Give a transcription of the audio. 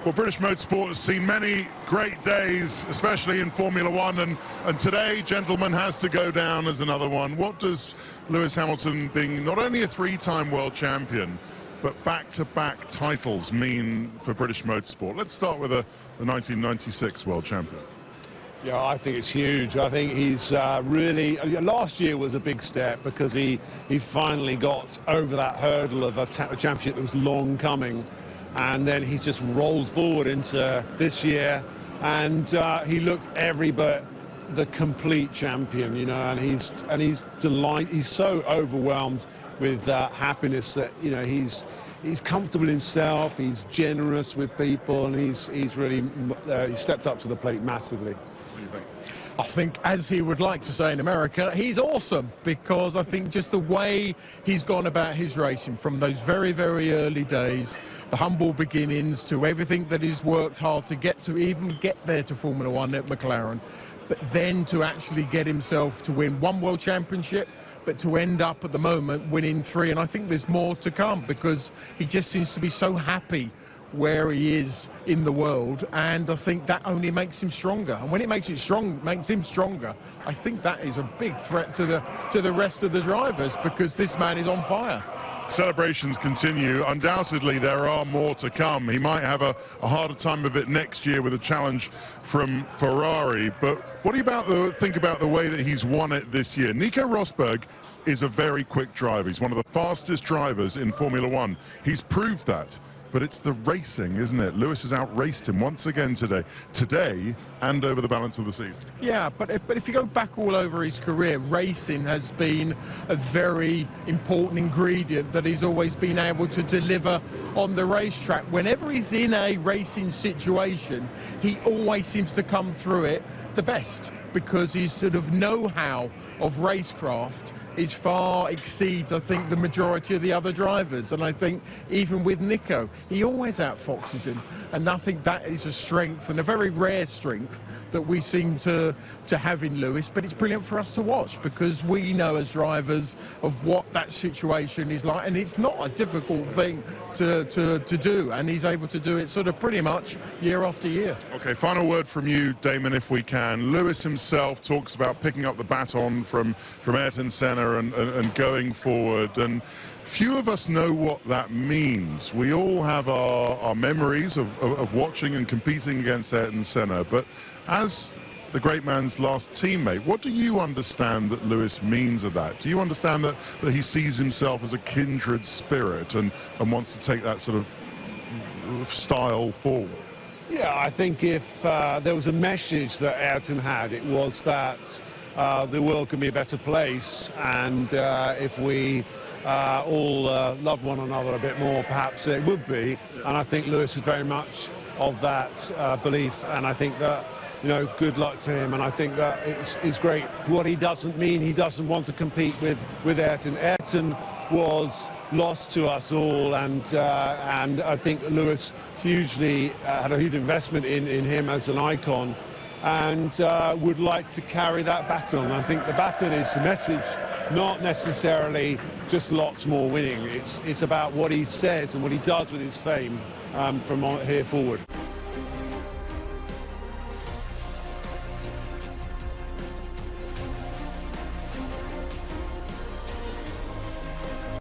Well, British motorsport has seen many great days, especially in Formula One, and today, gentlemen, has to go down as another one. What does Lewis Hamilton, being not only a three-time world champion, but back-to-back titles mean for British motorsport? Let's start with the 1996 world champion. Yeah, I think it's huge. I think he's really... Last year was a big step because he finally got over that hurdle of a championship that was long coming. And then he's just rolled forward into this year, and he looked every bit the complete champion, you know. And he's delighted. He's so overwhelmed with happiness that, you know, he's comfortable himself. He's generous with people, and he's really he stepped up to the plate massively. What do you think? I think, as he would like to say in America, he's awesome, because I think just the way he's gone about his racing from those very, very early days, the humble beginnings, to everything that he's worked hard to get to, even get there to Formula One at McLaren, but then to actually get himself to win one world championship, but to end up at the moment winning 3. And I think there's more to come, because he just seems to be so happy where he is in the world, and I think that only makes him stronger. And when it makes him stronger, I think that is a big threat to the rest of the drivers, because this man is on fire. Celebrations continue. Undoubtedly, there are more to come. He might have a harder time of it next year with a challenge from Ferrari. But what do you think about the way that he's won it this year? Nico Rosberg is a very quick driver. He's one of the fastest drivers in Formula One. He's proved that. But it's the racing, isn't it? Lewis has outraced him once again today and over the balance of the season. Yeah, but if you go back all over his career, racing has been a very important ingredient that he's always been able to deliver on the racetrack. Whenever he's in a racing situation, he always seems to come through it the best, because his sort of know-how of racecraft far exceeds, I think, the majority of the other drivers. And I think even with Nico, he always outfoxes him. And I think that is a strength, and a very rare strength, that we seem to have in Lewis. But it's brilliant for us to watch, because we know as drivers of what that situation is like. And it's not a difficult thing to do. And he's able to do it sort of pretty much year after year. Okay, final word from you, Damon, if we can. Lewis himself talks about picking up the baton from Ayrton Senna and going forward, and few of us know what that means. We all have our memories of watching and competing against Ayrton Senna, but as the great man's last teammate, what do you understand that Lewis means of that? Do you understand that he sees himself as a kindred spirit and wants to take that sort of style forward? Yeah, I think if there was a message that Ayrton had, it was that the world can be a better place, and if we all love one another a bit more, perhaps it would be. And I think Lewis is very much of that belief, and I think that, you know, good luck to him. And I think that it's great. What he doesn't mean, he doesn't want to compete with Ayrton. Ayrton was lost to us all, and I think Lewis hugely had a huge investment in him as an icon, and would like to carry that baton. I think the baton is the message, not necessarily just lots more winning. It's about what he says and what he does with his fame from here forward.